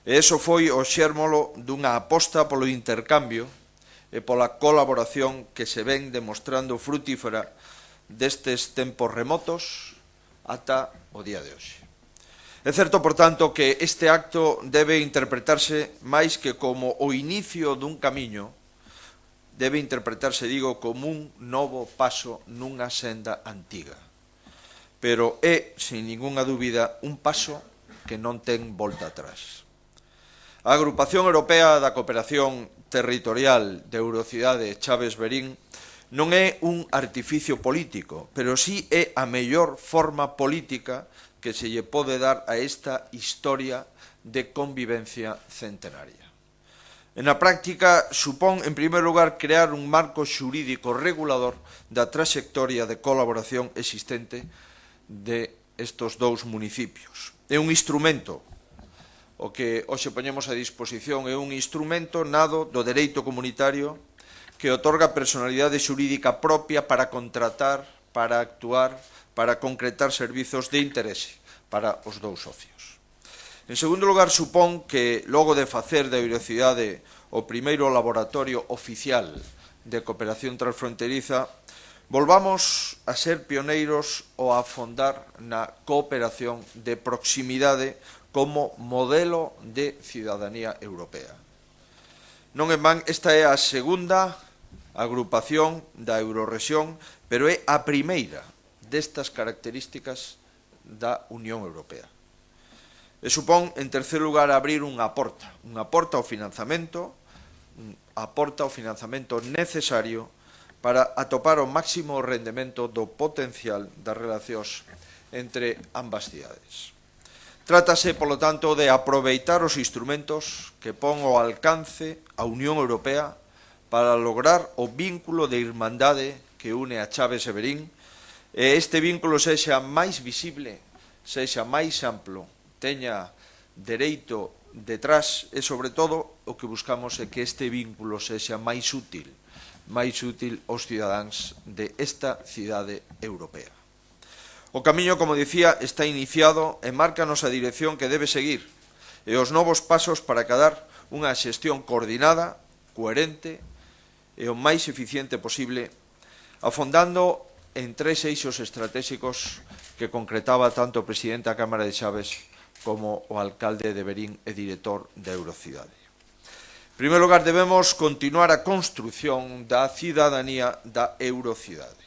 E iso foi o xérmolo dunha aposta polo intercambio e pola colaboración que se ven demostrando frutífera destes tempos remotos ata o día de hoxe. É certo, por tanto, que este acto debe interpretarse máis que como o inicio dun camiño, debe interpretarse, digo, como un novo paso nunha senda antiga. Pero é, sin ningunha dúbida, un paso que non ten volta atrás. A Agrupación Europea da Cooperación Territorial de Eurocidade Chaves Verín non é un artificio político, pero sí é a mellor forma política que se lle pode dar a esta historia de convivencia centenaria. En a práctica, supón, en primeiro lugar, crear un marco xurídico regulador da trayectoria de colaboración existente de estos dous municipios. É un instrumento, o que hoxe poñemos a disposición, é un instrumento nado do dereito comunitario que otorga personalidade xurídica propia para contratar, para actuar, para concretar servizos de interese para os dous socios. En segundo lugar, supón que, logo de facer da Eurocidade o primeiro laboratorio oficial de cooperación transfronteriza, volvamos a ser pioneiros ou a afondar na cooperación de proximidade como modelo de cidadanía europea. Non en van, esta é a segunda agrupación da Eurorrexión, pero é a primeira destas características da Unión Europea. E supón, en terceiro lugar, abrir unha porta ao financiamento necesario para atopar o máximo rendemento do potencial das relacións entre ambas cidades. Trátase, polo tanto, de aproveitar os instrumentos que pon ao alcance a Unión Europea para lograr o vínculo de irmandade que une a Chaves e Verín, e este vínculo sexa máis visible, sexa máis amplo, teña dereito detrás e, sobre todo, o que buscamos é que este vínculo sexa máis útil aos cidadáns de esta cidade europea. O camiño, como dicía, está iniciado e márcanos a dirección que debe seguir e os novos pasos para acadar unha xestión coordinada, coherente e o máis eficiente posible, afondando en tres eixos estratégicos que concretaba tanto o presidente da Cámara de Chaves como o alcalde de Verín e director da Eurocidade. En primeiro lugar, debemos continuar a construción da cidadanía da Eurocidade,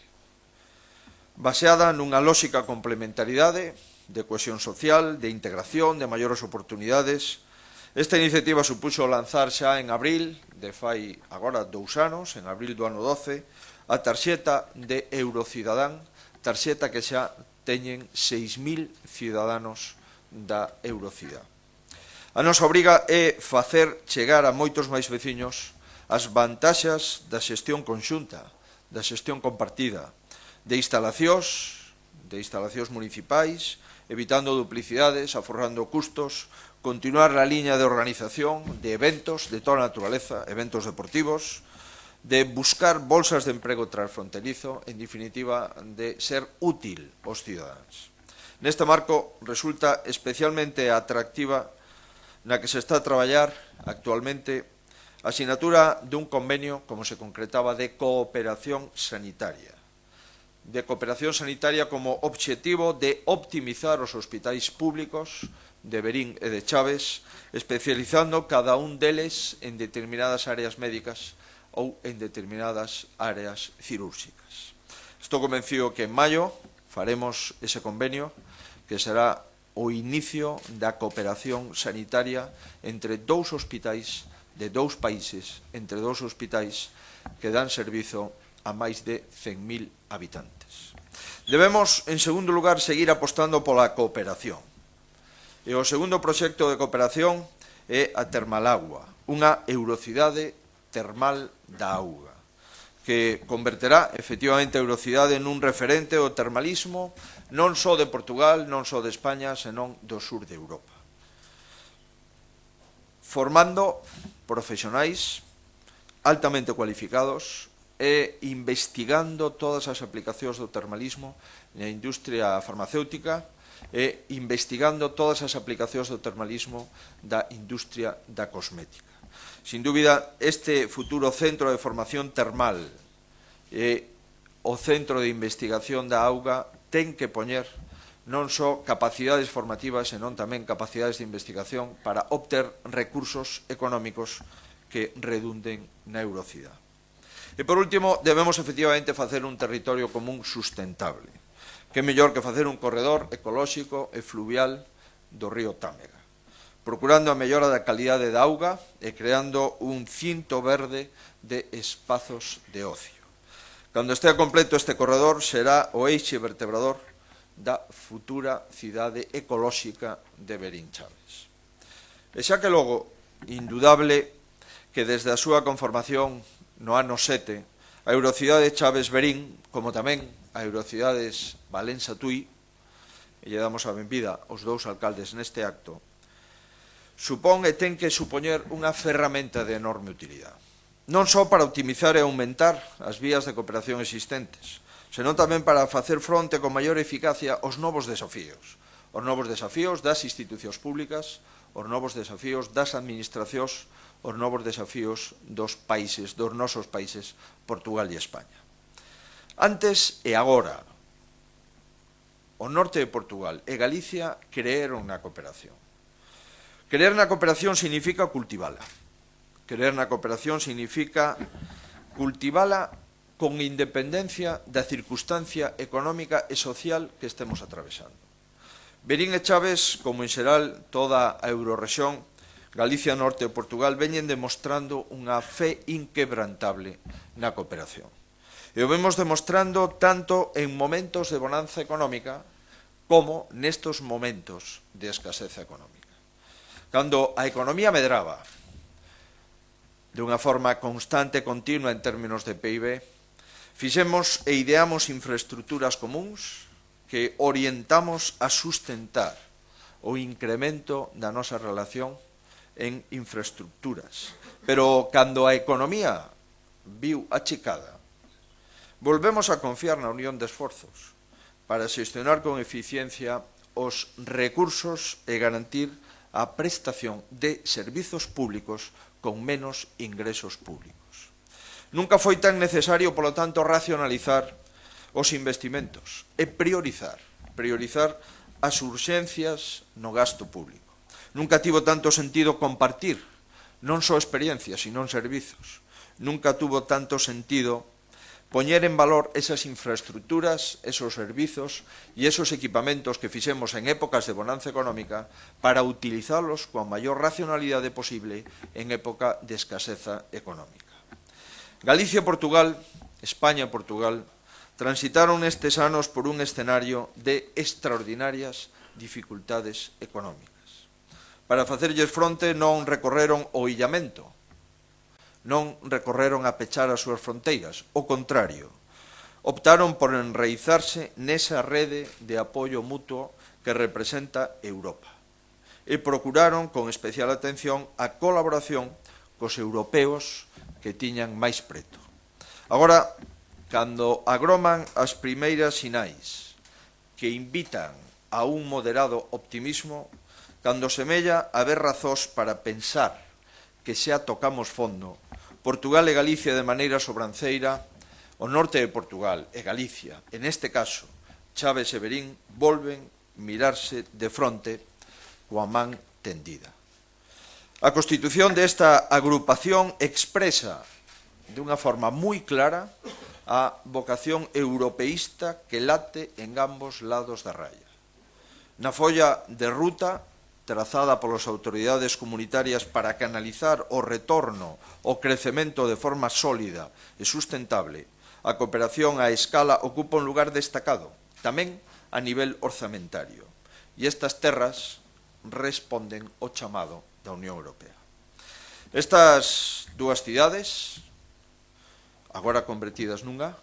baseada nunha lógica complementaridade, de cohesión social, de integración, de maiores oportunidades. Esta iniciativa supuxo lanzar xa en abril, de fai agora 2 anos, en abril do ano 12, a tarxeta de Eurocidadán, tarxeta que xa teñen 6.000 ciudadanos da Eurocidade. A nosa obriga é facer chegar a moitos máis veciños as vantaxas da xestión conxunta, da xestión compartida, de instalacións municipais, evitando duplicidades, aforrando custos, continuar a liña de organización de eventos de toda a naturaleza, eventos deportivos, de buscar bolsas de emprego transfronterizo, en definitiva, de ser útil aos cidadáns. Neste marco resulta especialmente atractiva na que se está a traballar actualmente a sinatura dun convenio, como se concretaba, de cooperación sanitaria. De cooperación sanitaria como obxectivo de optimizar os hospitais públicos de Verín e de Chaves, especializando cada un deles en determinadas áreas médicas ou en determinadas áreas cirúrxicas. Estou convencido que en maio faremos ese convenio, que será o inicio da cooperación sanitaria entre dous hospitais de dous países, entre dous hospitais que dan servizo a máis de 100.000 habitantes. Debemos, en segundo lugar, seguir apostando pola cooperación. E o segundo proxecto de cooperación é a Termalagua, unha Eurocidade termal da auga, que converterá efectivamente a Eurocidade nun referente ao termalismo non só de Portugal, non só de España, senón do sur de Europa. Formando profesionais altamente cualificados e investigando todas as aplicacións do termalismo na industria farmacéutica e investigando todas as aplicacións do termalismo da industria da cosmética. Sin dúbida, este futuro centro de formación termal e o centro de investigación da auga ten que poñer non só capacidades formativas, senón tamén capacidades de investigación para obter recursos económicos que redunden na eurocidade. E, por último, debemos efectivamente facer un territorio común sustentable. Que mellor que facer un corredor ecolóxico e fluvial do río Támega, procurando a mellora da calidade da auga e creando un cinto verde de espazos de ocio. Cando estea completo este corredor, será o eixe vertebrador da futura cidade ecolóxica de Verín Chaves. E xa que logo, indudable que desde a súa conformación no ano 7, a Eurocidade Chaves-Verín, como tamén a Eurocidades Valença-Tui, e lle damos a benvida aos dous alcaldes neste acto, supón e ten que supoñer unha ferramenta de enorme utilidade. Non só para optimizar e aumentar as vías de cooperación existentes, senón tamén para facer fronte con maior eficacia aos novos desafíos das institucións públicas, os novos desafíos das administracións, os novos desafíos dos nosos países, Portugal e España. Antes e agora, o norte de Portugal e Galicia creeron na cooperación. Creer na cooperación significa cultivala. Creer na cooperación significa cultivala con independencia da circunstancia económica e social que estemos atravesando. Verín e Chaves, como en xeral toda a Eurorrexión, Galicia, Norte e Portugal veñen demostrando unha fe inquebrantable na cooperación. E o vemos demostrando tanto en momentos de bonanza económica como nestos momentos de escaseza económica. Cando a economía medraba de unha forma constante e continua en términos de PIB, fixemos e ideamos infraestructuras comuns que orientamos a sustentar o incremento da nosa relación en infraestructuras. Pero cando a economía viu achicada, volvemos a confiar na unión de esforzos para xestionar con eficiencia os recursos e garantir a prestación de servizos públicos con menos ingresos públicos. Nunca foi tan necesario, polo tanto, racionalizar os investimentos e priorizar as urxencias no gasto público. Nunca tivo tanto sentido compartir non só experiencias, sino servizos. Nunca tuvo tanto sentido poñer en valor esas infraestructuras, esos servizos e esos equipamentos que fixemos en épocas de bonanza económica para utilizalos coa maior racionalidade posible en época de escaseza económica. Galicia e Portugal, España e Portugal, transitaron estes anos por un escenario de extraordinarias dificultades económicas. Para facerlles fronte non recorreron o illamento, non recorreron a pechar as súas fronteiras, o contrario, optaron por enraizarse nesa rede de apoio mutuo que representa Europa e procuraron con especial atención a colaboración cos europeos que tiñan máis preto. Agora, cando agroman as primeiras sinais que invitan a un moderado optimismo, cando semella haber razóns para pensar que xa tocamos fondo, Portugal e Galicia de maneira sobranceira, o norte de Portugal e Galicia, en este caso, Chaves e Verín, volven mirarse de fronte coa man tendida. A constitución desta agrupación expresa de unha forma moi clara a vocación europeísta que late en ambos lados da raya. Na folla de ruta trazada polas autoridades comunitarias para canalizar o retorno, o crecemento de forma sólida e sustentable, a cooperación á escala ocupa un lugar destacado, tamén a nivel orzamentario. E estas terras responden ao chamado da Unión Europea. Estas dúas cidades, agora convertidas nunha,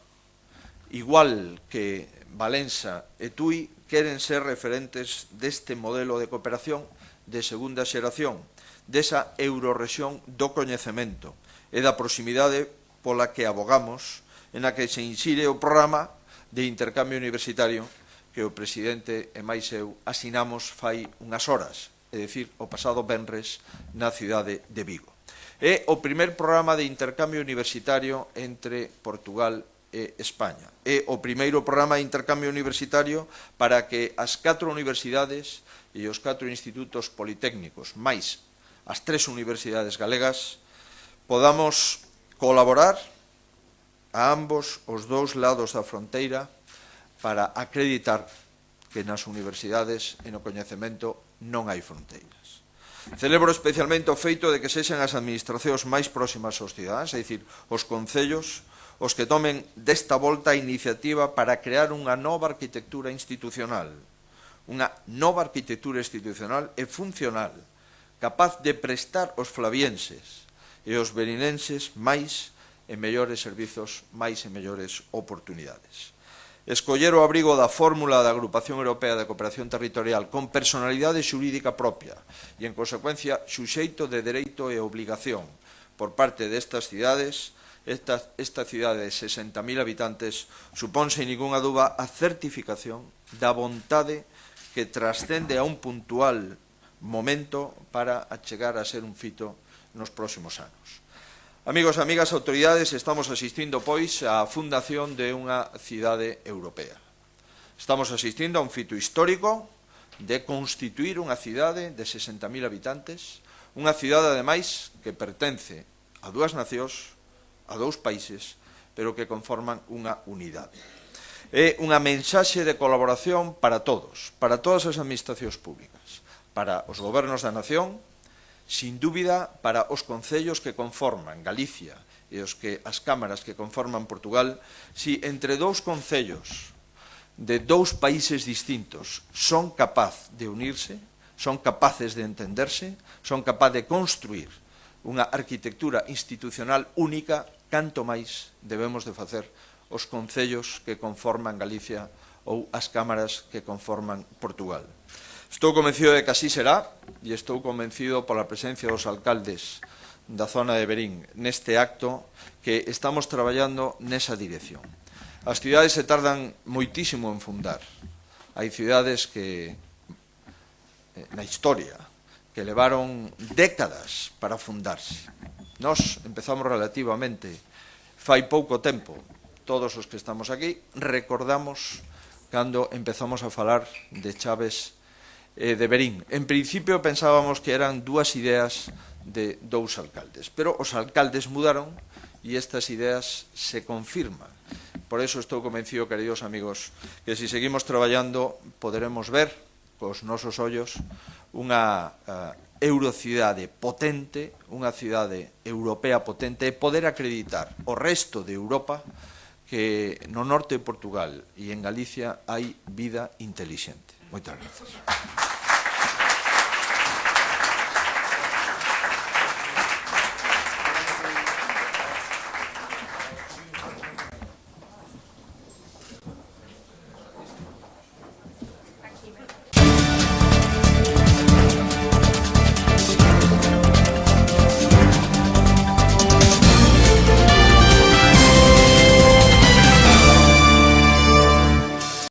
igual que Valença e Tui, queren ser referentes deste modelo de cooperación de segunda xeración, desa eurorrexión do coñecemento e da proximidade pola que abogamos, en a que se insire o programa de intercambio universitario que o presidente e máis eu asinamos fai unhas horas, é dicir, o pasado venres na cidade de Vigo. É o primer programa de intercambio universitario entre Portugal e España. É o primeiro programa de intercambio universitario para que as 4 universidades e os 4 institutos politécnicos, máis as 3 universidades galegas, podamos colaborar a ambos os 2 lados da fronteira para acreditar que nas universidades e no coñecemento non hai fronteiras. Celebro especialmente o feito de que sexan as administracións máis próximas aos cidadáns, é dicir, os concellos, os que tomen desta volta a iniciativa para crear unha nova arquitectura institucional e funcional, capaz de prestar aos flavienses e aos berinenses máis e mellores servizos, máis e mellores oportunidades. Escoller o abrigo da fórmula da Agrupación Europea de Cooperación Territorial con personalidade xurídica propia e, en consecuencia, xuxeito de dereito e obligación por parte destas cidades, esta cidade de 60.000 habitantes supón, sen ninguna dúba, a certificación da vontade que trascende a un puntual momento para chegar a ser un fito nos próximos anos. Amigos e amigas, autoridades, estamos asistindo, pois, á fundación de unha cidade europea. Estamos asistindo a un fito histórico de constituir unha cidade de 60.000 habitantes, unha cidade, ademais, que pertence a 2 nacións, a 2 países, pero que conforman unha unidade. É unha mensaxe de colaboración para todos, para todas as administracións públicas, para os gobernos da nación, sin dúbida para os concellos que conforman Galicia e as cámaras que conforman Portugal. Si entre 2 concellos de 2 países distintos son capaces de unirse, son capaces de entenderse, son capaces de construir unha arquitectura institucional única, canto máis debemos de facer os concellos que conforman Galicia ou as cámaras que conforman Portugal. Estou convencido de que así será e estou convencido pola presencia dos alcaldes da zona de Verín neste acto que estamos traballando nesa dirección. As cidades se tardan moitísimo en fundar. Hai cidades que, na historia, que levaron décadas para fundarse. Nós empezamos relativamente fai pouco tempo. Todos os que estamos aquí recordamos cando empezamos a falar de Chaves de Verín. En principio pensábamos que eran 2 ideas de 2 alcaldes, pero os alcaldes mudaron e estas ideas se confirman. Por eso estou convencido, queridos amigos, que se seguimos traballando poderemos ver cos nosos ollos unha eurocidade potente, unha cidade europea potente, e poder acreditar ao resto de Europa que no norte de Portugal e en Galicia hai vida intelixente. Moitas grazas.